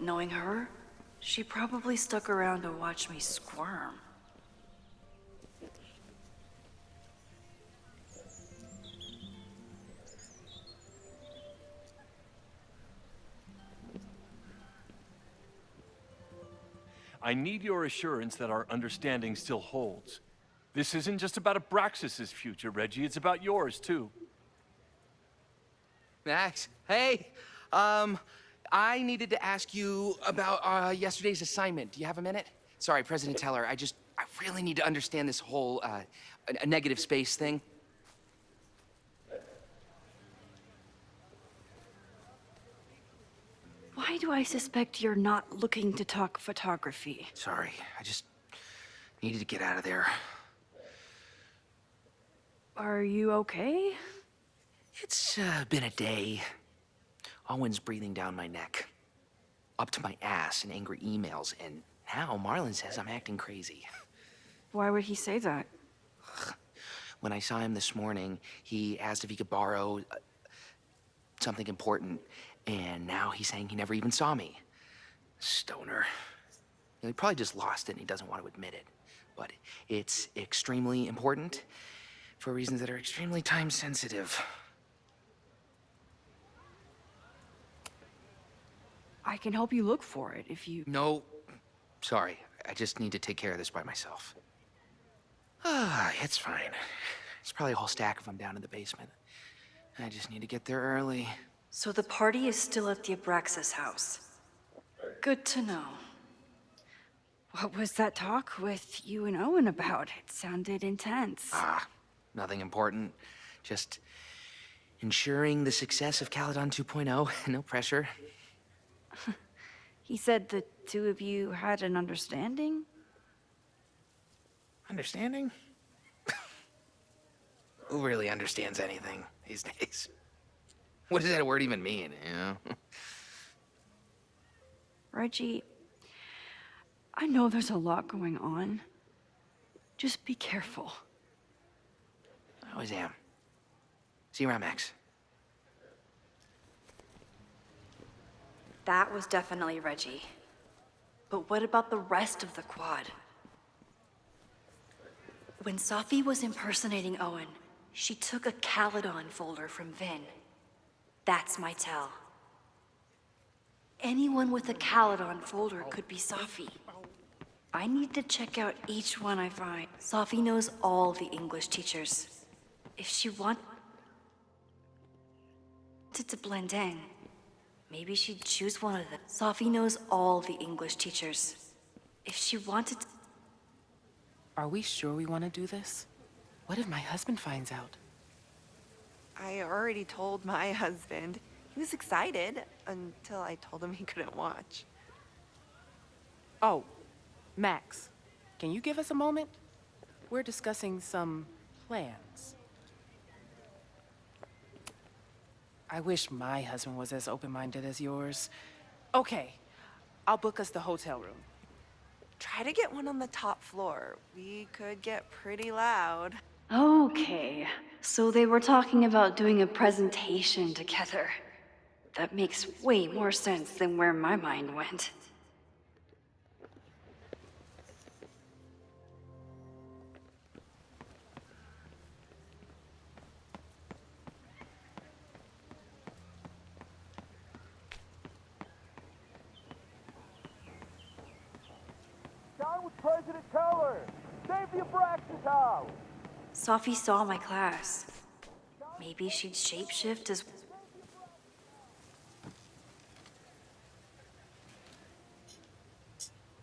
Knowing her, she probably stuck around to watch me squirm. I need your assurance that our understanding still holds. This isn't just about Abraxas's future, Reggie. It's about yours, too. Max, hey. I needed to ask you about yesterday's assignment. Do you have a minute? Sorry, President Teller, I really need to understand this whole, a negative space thing. Why do I suspect you're not looking to talk photography? Sorry, I just needed to get out of there. Are you okay? It's been a day. Owen's breathing down my neck, up to my ass in angry emails, and now Marlon says I'm acting crazy. Why would he say that? When I saw him this morning, he asked if he could borrow something important, and now he's saying he never even saw me. Stoner. He probably just lost it and he doesn't want to admit it. But it's extremely important for reasons that are extremely time sensitive. I can help you look for it if you... No, sorry. I just need to take care of this by myself. It's fine. It's probably a whole stack if I'm down in the basement. I just need to get there early. So the party is still at the Abraxas house. Good to know. What was that talk with you and Owen about? It sounded intense. Nothing important. Just ensuring the success of Caledon 2.0. No pressure. He said the two of you had an understanding? Understanding? Who really understands anything these days? What does that word even mean, you know? Reggie, I know there's a lot going on. Just be careful. I always am. See you around, Max. That was definitely Reggie. But what about the rest of the quad? When Safi was impersonating Owen, she took a Caledon folder from Vin. That's my tell. Anyone with a Caledon folder could be Safi. I need to check out each one I find. Safi knows all the English teachers. If she wanted to blend in, maybe she'd choose one of them. Safi knows all the English teachers. If she wanted to... Are we sure we want to do this? What if my husband finds out? I already told my husband. He was excited until I told him he couldn't watch. Oh, Max, can you give us a moment? We're discussing some plans. I wish my husband was as open-minded as yours. Okay, I'll book us the hotel room. Try to get one on the top floor. We could get pretty loud. Okay, so they were talking about doing a presentation together. That makes way more sense than where my mind went. Down with President Teller! Save the Abraxas house! Safi saw my class. Maybe she'd shapeshift as...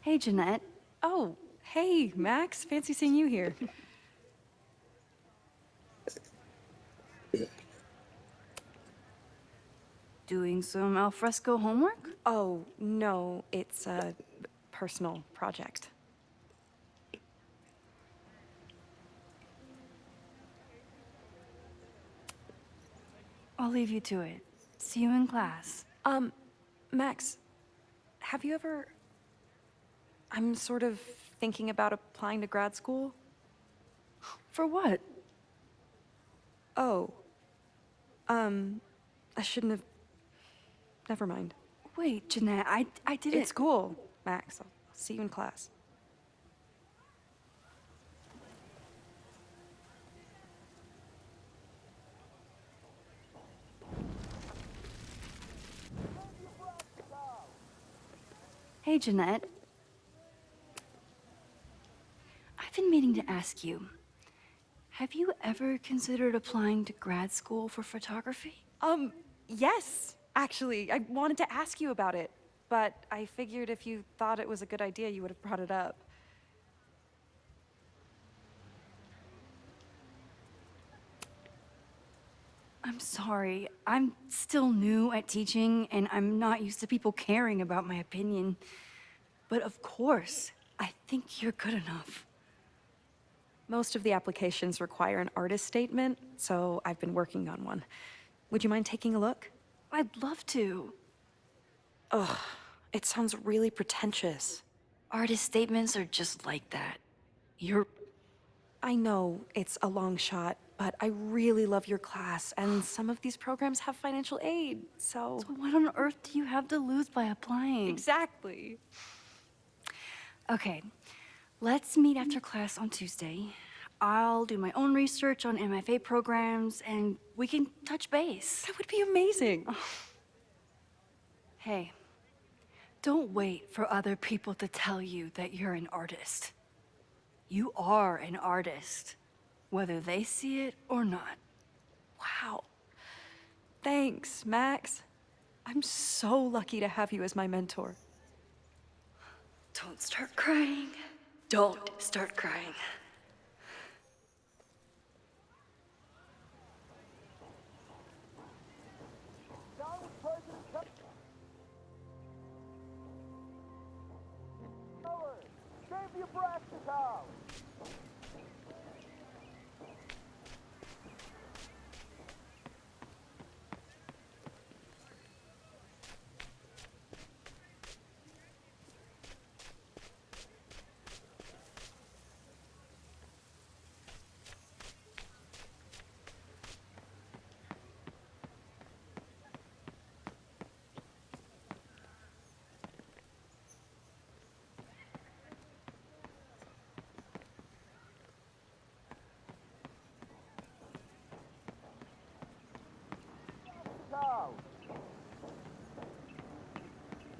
Hey, Jeanette. Oh, hey, Max. Fancy seeing you here. Doing some alfresco homework? Oh, no, it's a personal project. I'll leave you to it. See you in class. Max, have you ever... I'm sort of thinking about applying to grad school. For what? Oh. I shouldn't have... Never mind. Wait, Jeanette, I didn't. It's cool, Max. I'll see you in class. Hey, Jeanette. I've been meaning to ask you, have you ever considered applying to grad school for photography? Yes, actually. I wanted to ask you about it, but I figured if you thought it was a good idea, you would have brought it up. I'm sorry. I'm still new at teaching, and I'm not used to people caring about my opinion. But of course, I think you're good enough. Most of the applications require an artist statement, so I've been working on one. Would you mind taking a look? I'd love to. It sounds really pretentious. Artist statements are just like that. You're... I know it's a long shot, but I really love your class, and some of these programs have financial aid, so... What on earth do you have to lose by applying? Exactly. Okay, let's meet after class on Tuesday. I'll do my own research on MFA programs, and we can touch base. That would be amazing. Hey, don't wait for other people to tell you that you're an artist. You are an artist, whether they see it or not. Wow. Thanks, Max. I'm so lucky to have you as my mentor. Don't start crying. Don't start crying. Down with President Keller. Save the Abraxas house.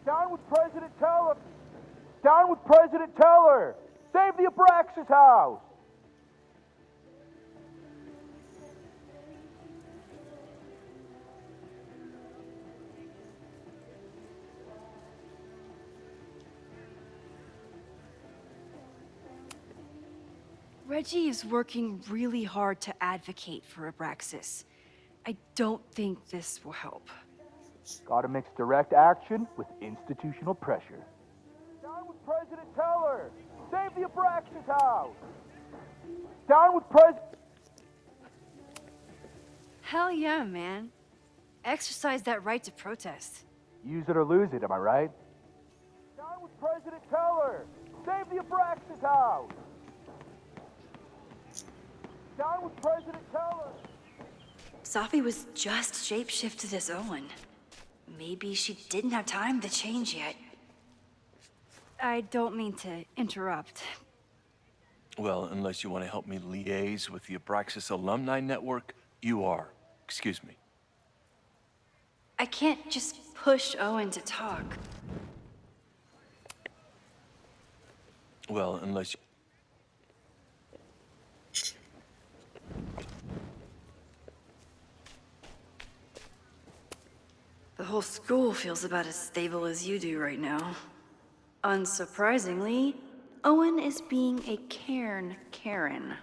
Down with President Teller! Down with President Teller! Save the Abraxas house! Reggie is working really hard to advocate for Abraxas. I don't think this will help. Gotta mix direct action with institutional pressure. Down with President Teller! Save the Abraxas house! Down with President... Hell yeah, man. Exercise that right to protest. Use it or lose it, am I right? Down with President Teller! Save the Abraxas house! Down with President Teller! Safi was just shapeshifted as Owen. Maybe she didn't have time to change yet. I don't mean to interrupt. Well, unless you want to help me liaise with the Abraxas Alumni Network, you are. Excuse me. I can't just push Owen to talk. Well, unless you... The whole school feels about as stable as you do right now. Unsurprisingly, Owen is being a cairn Karen.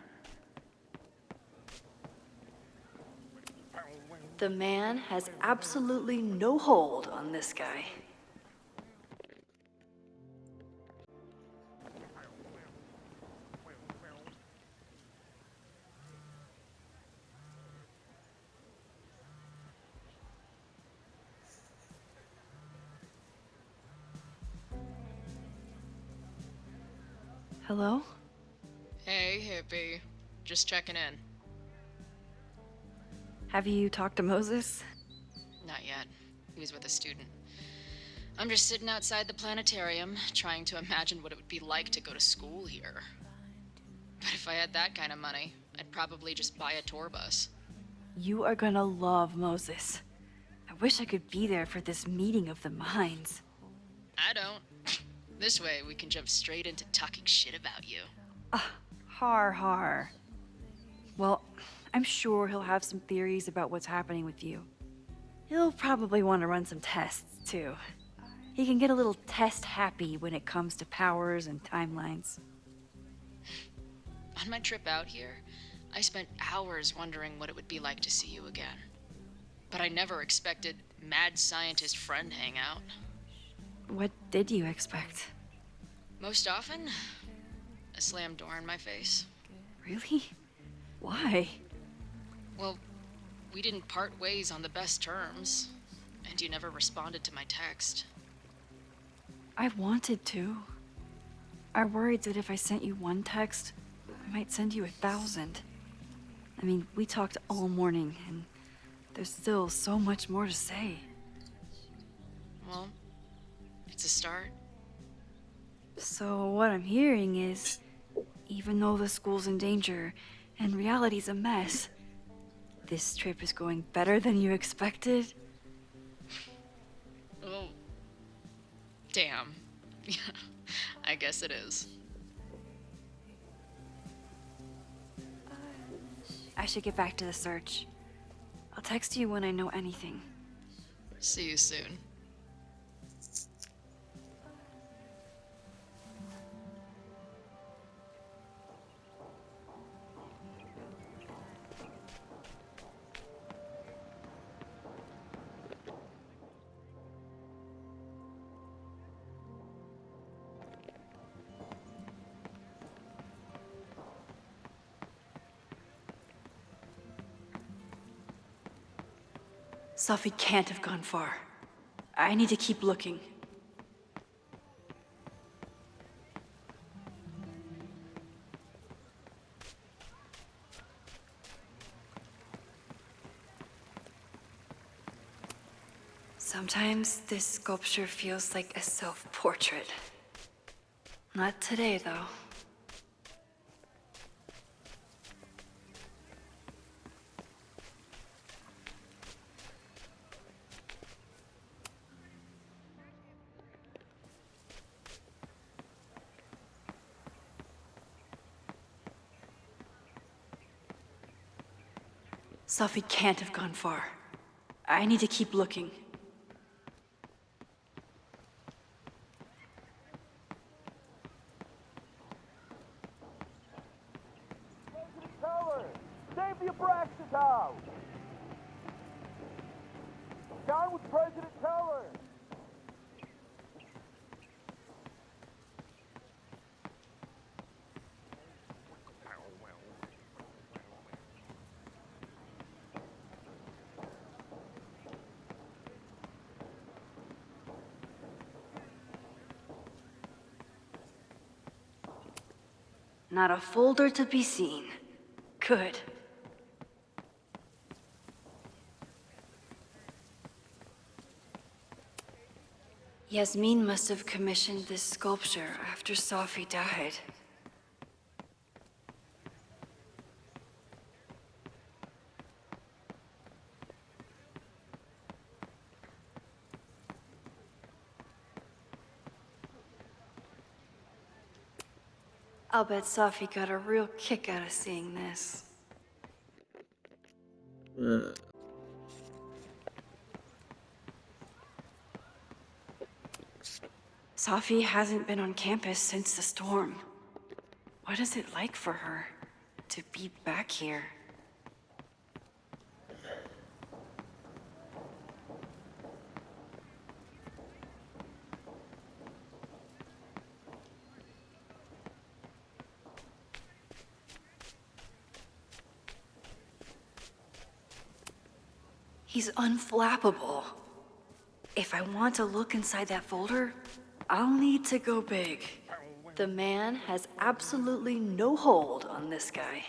The man has absolutely no hold on this guy. Hello? Hey, hippie. Just checking in. Have you talked to Moses? Not yet. He was with a student. I'm just sitting outside the planetarium, trying to imagine what it would be like to go to school here. But if I had that kind of money, I'd probably just buy a tour bus. You are gonna love Moses. I wish I could be there for this meeting of the minds. I don't. This way, we can jump straight into talking shit about you. Har har. Well, I'm sure he'll have some theories about what's happening with you. He'll probably want to run some tests, too. He can get a little test happy when it comes to powers and timelines. On my trip out here, I spent hours wondering what it would be like to see you again. But I never expected mad scientist friend hangout. What did you expect? Most often, a slammed door in my face. Really? Why? Well, we didn't part ways on the best terms, and you never responded to my text. I wanted to. I worried that if I sent you one text, I might send you 1,000. I mean, we talked all morning, and there's still so much more to say. Well, it's a start. So what I'm hearing is, even though the school's in danger and reality's a mess, this trip is going better than you expected? Oh, damn. Yeah, I guess it is. I should get back to the search. I'll text you when I know anything. See you soon. Safi can't have gone far. I need to keep looking. Sometimes this sculpture feels like a self-portrait. Not today, though. Safi can't have gone far. I need to keep looking. President Teller! Save the Abraxas house! Down with President Teller! Not a folder to be seen. Good. Yasmin must have commissioned this sculpture after Safi died. I'll bet Safi got a real kick out of seeing this. Safi hasn't been on campus since the storm. What is it like for her to be back here? He's unflappable. If I want to look inside that folder, I'll need to go big. The man has absolutely no hold on this guy.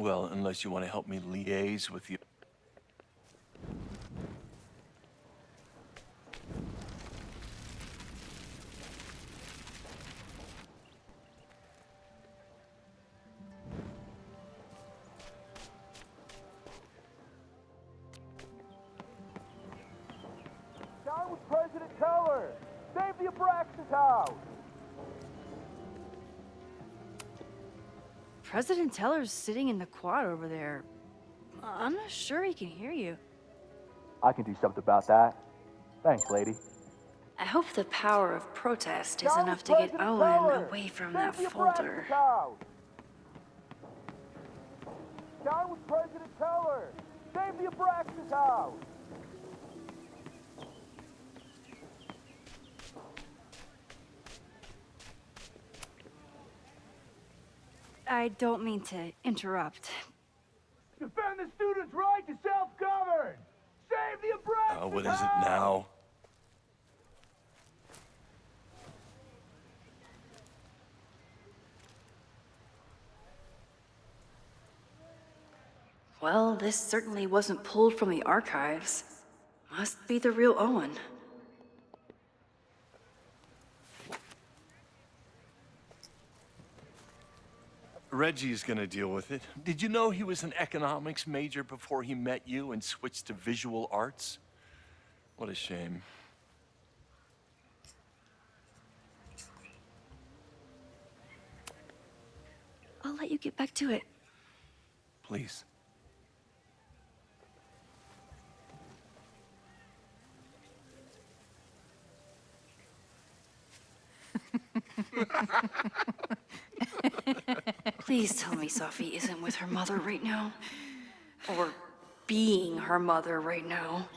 Well, unless you want to help me liaise with you. Down with President Teller! Save the Abraxas house! President Teller's sitting in the quad over there. I'm not sure he can hear you. I can do something about that. Thanks, lady. I hope the power of protest is Down enough with to get President Owen Teller! away from Save that the folder. Abraxas house! Down with President Teller! Save the Abraxas house! I don't mean to interrupt. Defend the students' right to self-govern! Save the Abraxas What is it now? Well, this certainly wasn't pulled from the archives. Must be the real Owen. Reggie's gonna deal with it. Did you know he was an economics major before he met you and switched to visual arts? What a shame. I'll let you get back to it. Please. Please tell me Sophie isn't with her mother right now. Or being her mother right now.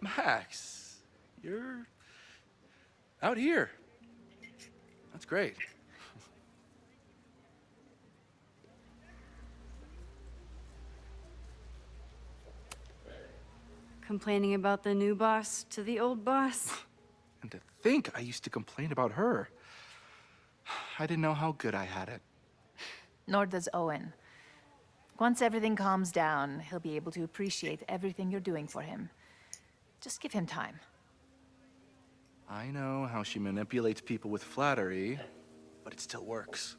Max, you're out here. That's great. Complaining about the new boss to the old boss? And to think I used to complain about her. I didn't know how good I had it. Nor does Owen. Once everything calms down, he'll be able to appreciate everything you're doing for him. Just give him time. I know how she manipulates people with flattery, but it still works.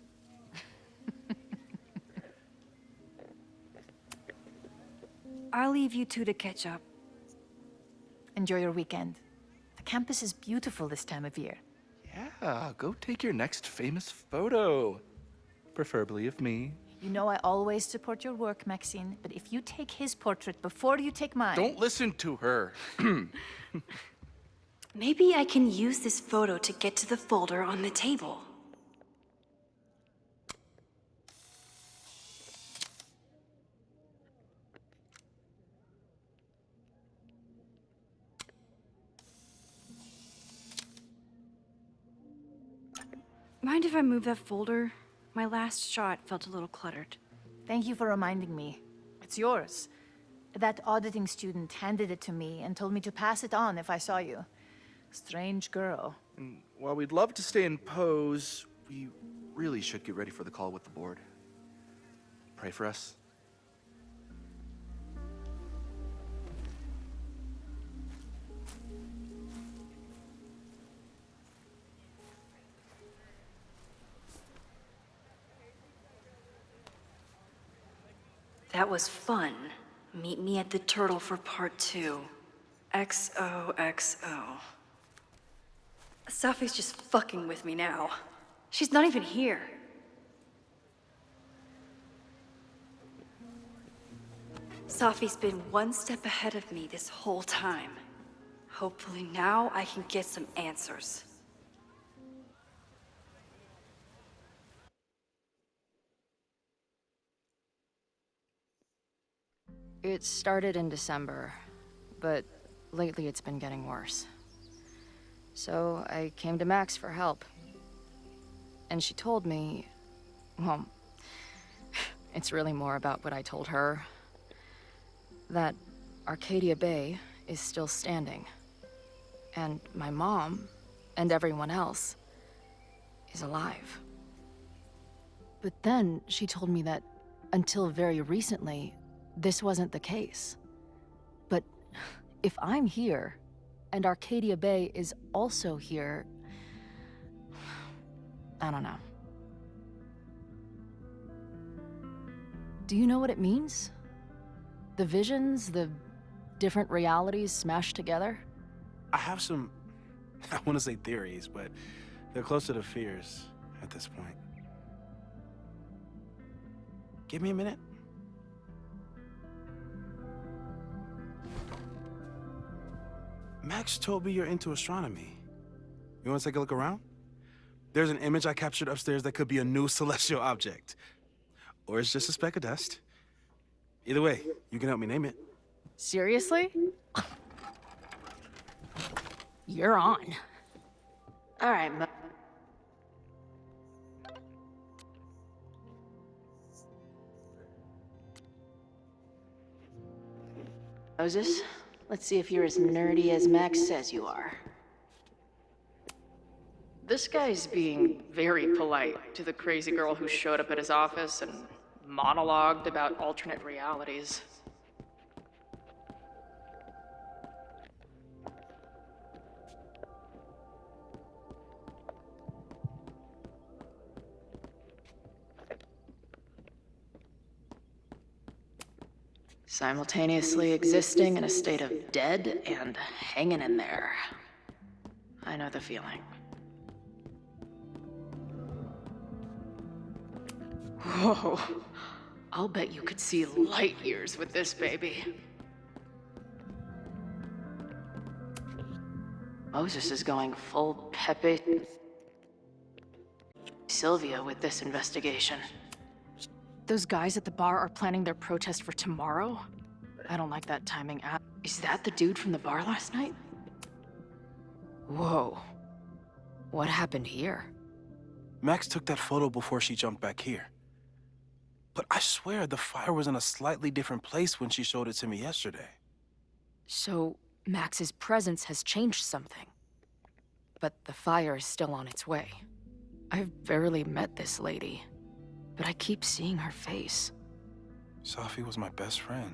I'll leave you two to catch up. Enjoy your weekend. The campus is beautiful this time of year. Yeah, go take your next famous photo. Preferably of me. You know I always support your work, Maxine, but if you take his portrait before you take mine... Don't listen to her. Maybe I can use this photo to get to the folder on the table. Mind if I move that folder? My last shot felt a little cluttered. Thank you for reminding me. It's yours. That auditing student handed it to me and told me to pass it on if I saw you. Strange girl. And while we'd love to stay in pose, we really should get ready for the call with the board. Pray for us. That was fun. Meet me at the Turtle for part 2. XOXO. Sophie's just fucking with me now. She's not even here. Sophie's been one step ahead of me this whole time. Hopefully now I can get some answers. It started in December, but lately it's been getting worse. So I came to Max for help. And she told me, well, It's really more about what I told her. That Arcadia Bay is still standing. And my mom, and everyone else, is alive. But then she told me that until very recently, this wasn't the case. But if I'm here, and Arcadia Bay is also here, I don't know. Do you know what it means? The visions, the different realities smashed together? I have some, I want to say theories, but they're closer to fears at this point. Give me a minute. Max told me you're into astronomy. You want to take a look around? There's an image I captured upstairs that could be a new celestial object. Or it's just a speck of dust. Either way, you can help me name it. Seriously? You're on. All right, Moses, let's see if you're as nerdy as Max says you are. This guy's being very polite to the crazy girl who showed up at his office and monologued about alternate realities. Simultaneously existing in a state of dead and hanging in there. I know the feeling. Whoa. I'll bet you could see light years with this baby. Moses is going full Pepe Sylvia with this investigation. Those guys at the bar are planning their protest for tomorrow? I don't like that timing at. Is that the dude from the bar last night? Whoa. What happened here? Max took that photo before she jumped back here. But I swear the fire was in a slightly different place when she showed it to me yesterday. So, Max's presence has changed something. But the fire is still on its way. I've barely met this lady, but I keep seeing her face. Safi was my best friend.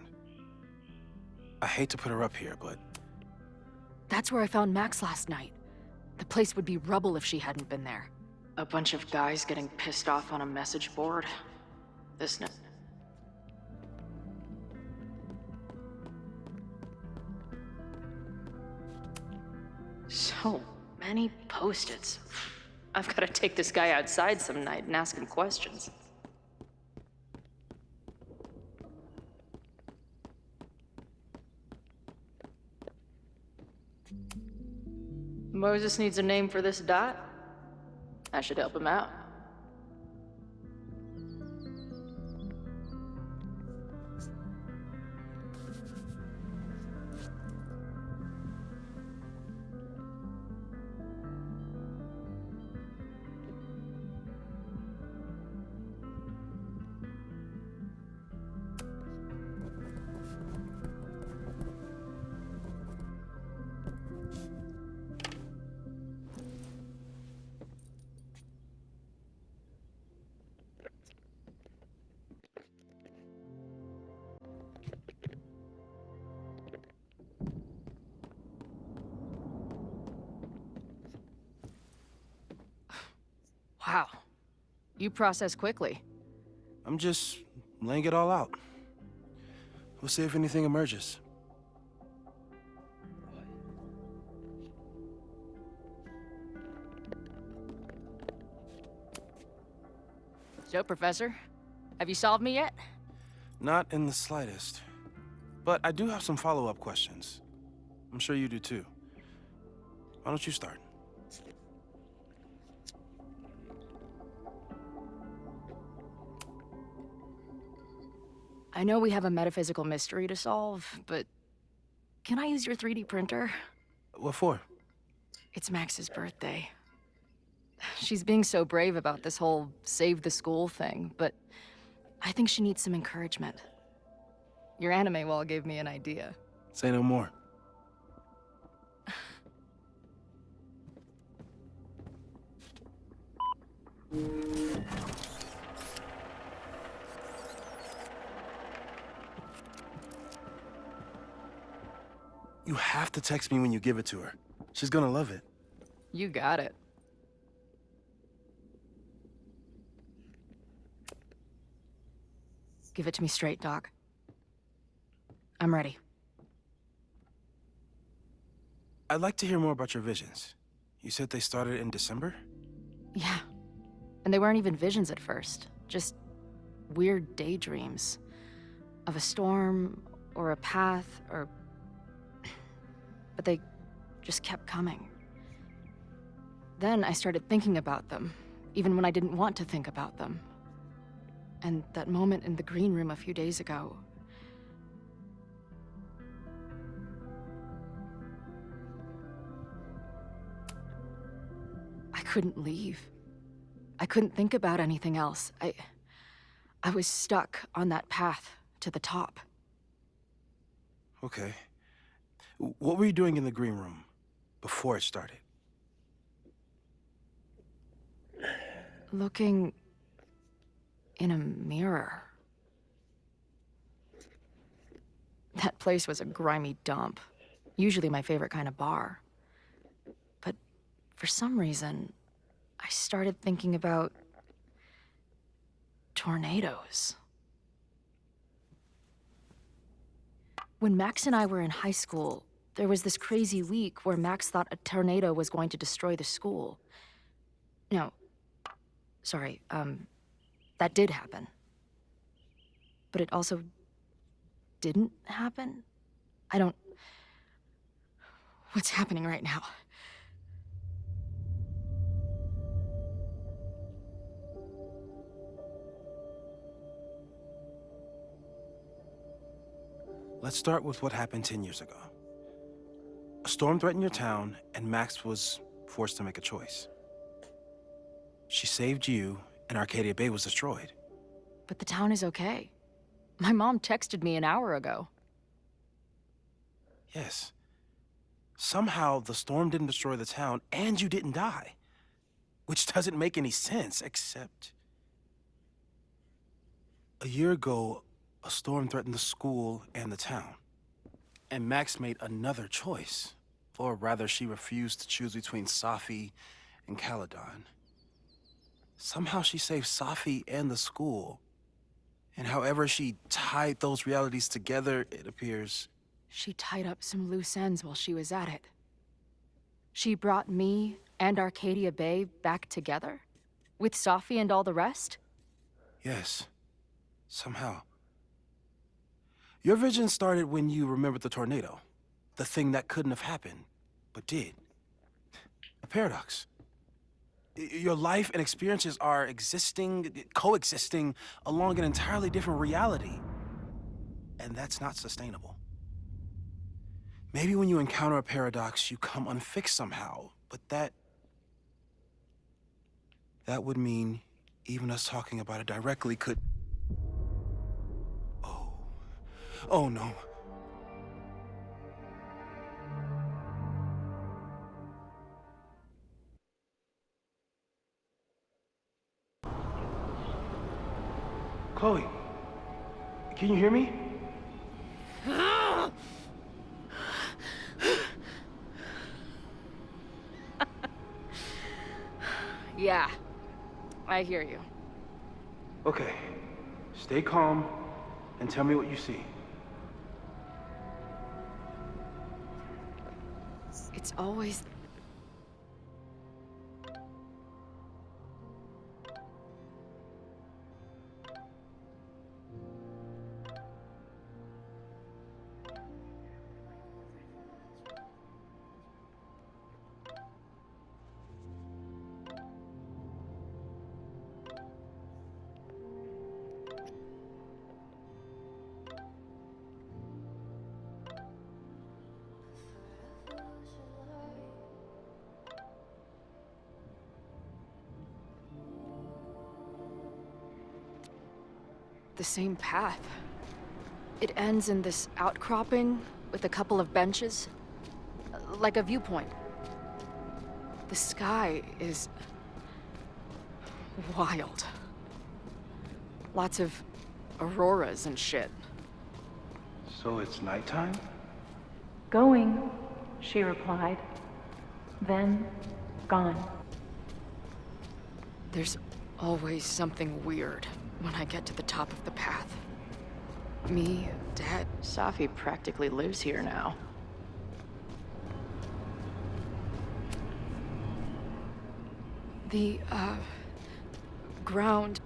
I hate to put her up here, but... That's where I found Max last night. The place would be rubble if she hadn't been there. A bunch of guys getting pissed off on a message board. This no. So many post-its. I've got to take this guy outside some night and ask him questions. Moses needs a name for this dot. I should help him out. Wow. You process quickly. I'm just laying it all out. We'll see if anything emerges. So, Professor, have you solved me yet? Not in the slightest. But I do have some follow-up questions. I'm sure you do too. Why don't you start? I know we have a metaphysical mystery to solve, but can I use your 3D printer? What for? It's Max's birthday. She's being so brave about this whole save the school thing, but I think she needs some encouragement. Your anime wall gave me an idea. Say no more. You have to text me when you give it to her. She's gonna love it. You got it. Give it to me straight, Doc. I'm ready. I'd like to hear more about your visions. You said they started in December? Yeah. And they weren't even visions at first. Just weird daydreams. Of a storm, or a path, or... But they just kept coming. Then I started thinking about them, even when I didn't want to think about them. And that moment in the green room a few days ago... I couldn't leave. I couldn't think about anything else. I was stuck on that path to the top. Okay. What were you doing in the green room before it started? Looking in a mirror. That place was a grimy dump. Usually my favorite kind of bar. But for some reason, I started thinking about tornadoes. When Max and I were in high school, there was this crazy week where Max thought a tornado was going to destroy the school. No, sorry, that did happen. But it also didn't happen? What's happening right now? Let's start with what happened 10 years ago. A storm threatened your town, and Max was forced to make a choice. She saved you, and Arcadia Bay was destroyed. But the town is okay. My mom texted me an hour ago. Yes. Somehow, the storm didn't destroy the town, and you didn't die. Which doesn't make any sense, except... A year ago, a storm threatened the school and the town. And Max made another choice. Or rather, she refused to choose between Safi and Caledon. Somehow she saved Safi and the school. And however she tied those realities together, it appears... She tied up some loose ends while she was at it. She brought me and Arcadia Bay back together? With Safi and all the rest? Yes. Somehow. Your vision started when you remembered the tornado. The thing that couldn't have happened, but did. A paradox. Your life and experiences are coexisting along an entirely different reality. And that's not sustainable. Maybe when you encounter a paradox, you come unfixed somehow, but that would mean even us talking about it directly could... Oh no. Chloe, can you hear me? Yeah, I hear you. Okay, stay calm and tell me what you see. It's always... the same path. It ends in this outcropping with a couple of benches, like a viewpoint. The sky is wild. Lots of auroras and shit. So it's nighttime? Going, she replied. Then, gone. There's always something weird when I get to the top of the path. Me, Dad. Safi practically lives here now. The, ground.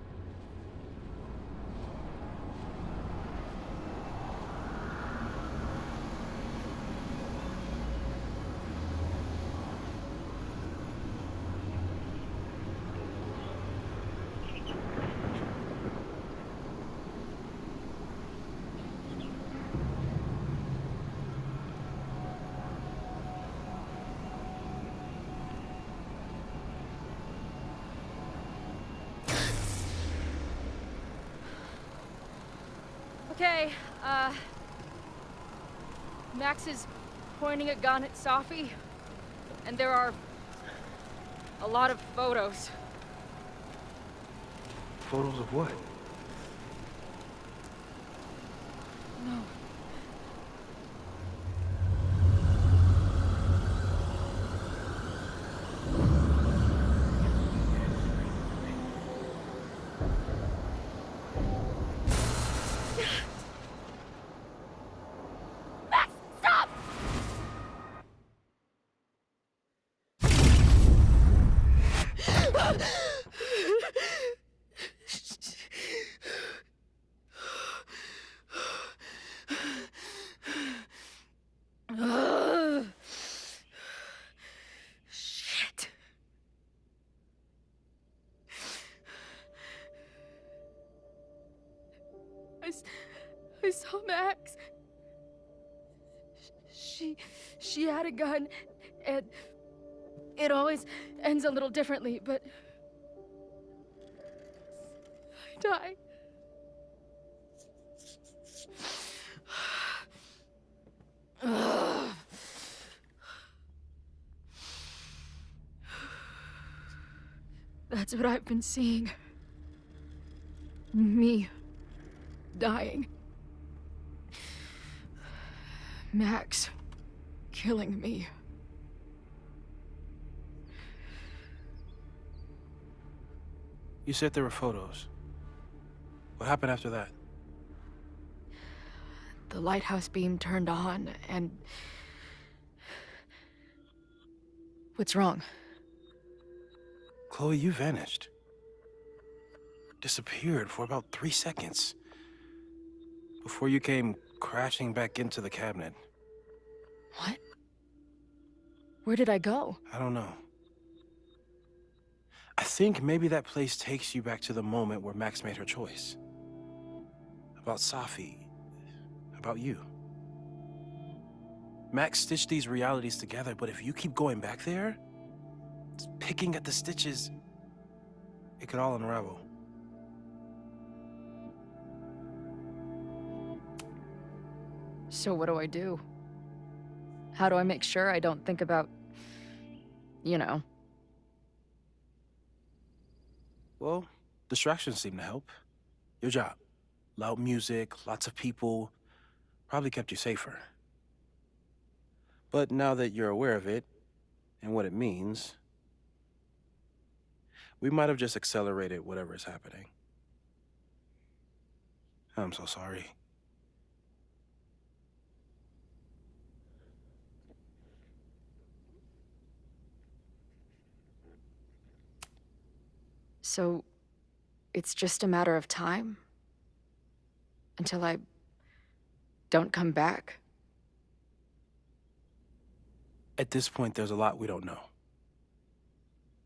Okay, Max is pointing a gun at Safi, and there are a lot of photos. Photos of what? No. Shit. I saw Max. She had a gun, and it always ends a little differently, but I died. That's what I've been seeing. Me dying. Max killing me. You said there were photos. What happened after that? The lighthouse beam turned on, and... What's wrong? Chloe, you vanished. Disappeared for about 3 seconds. Before you came crashing back into the cabinet. What? Where did I go? I don't know. I think maybe that place takes you back to the moment where Max made her choice. About Safi. About you. Max stitched these realities together, but if you keep going back there, picking at the stitches, it could all unravel. So what do I do? How do I make sure I don't think about, you know? Well, distractions seem to help. Your job. Loud music, lots of people, probably kept you safer. But now that you're aware of it, and what it means, we might have just accelerated whatever is happening. I'm so sorry. So, it's just a matter of time? Until I don't come back? At this point, there's a lot we don't know.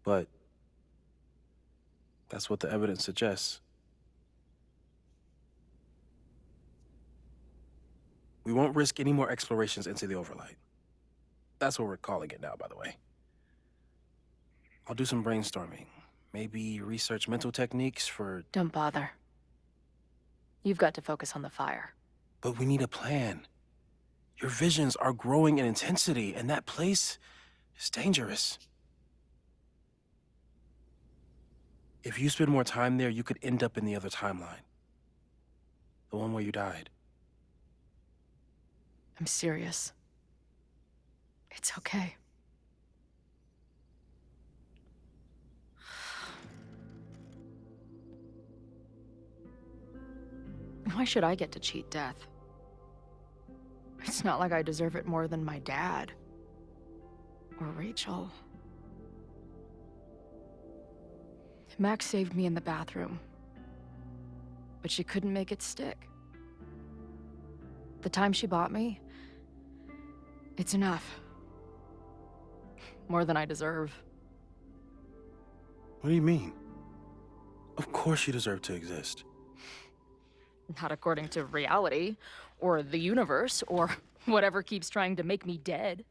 But that's what the evidence suggests. We won't risk any more explorations into the Overlight. That's what we're calling it now, by the way. I'll do some brainstorming. Maybe research mental techniques for... Don't bother. You've got to focus on the fire. But we need a plan. Your visions are growing in intensity, and that place is dangerous. If you spend more time there, you could end up in the other timeline. The one where you died. I'm serious. It's okay. Why should I get to cheat death? It's not like I deserve it more than my dad. Or Rachel. Max saved me in the bathroom. But she couldn't make it stick. The time she bought me, it's enough. More than I deserve. What do you mean? Of course you deserve to exist. Not according to reality, or the universe, or whatever keeps trying to make me dead.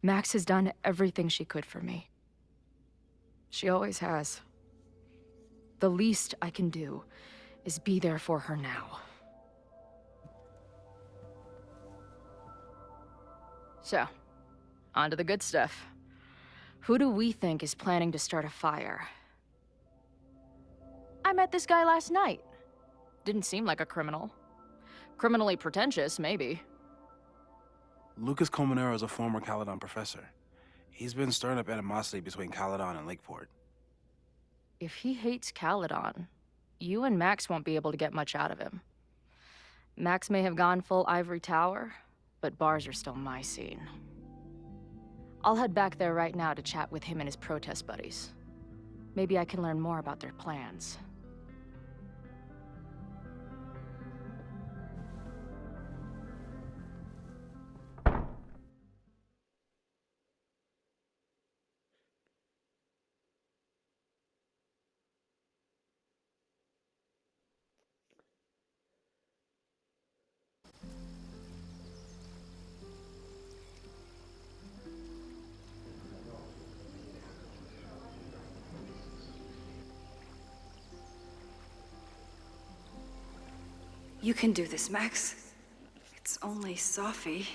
Max has done everything she could for me. She always has. The least I can do is be there for her now. So, on to the good stuff. Who do we think is planning to start a fire? I met this guy last night. Didn't seem like a criminal. Criminally pretentious, maybe. Lucas Colmenero is a former Caledon professor. He's been stirring up animosity between Caledon and Lakeport. If he hates Caledon, you and Max won't be able to get much out of him. Max may have gone full Ivory Tower, but bars are still my scene. I'll head back there right now to chat with him and his protest buddies. Maybe I can learn more about their plans. You can do this, Max. It's only Sophie.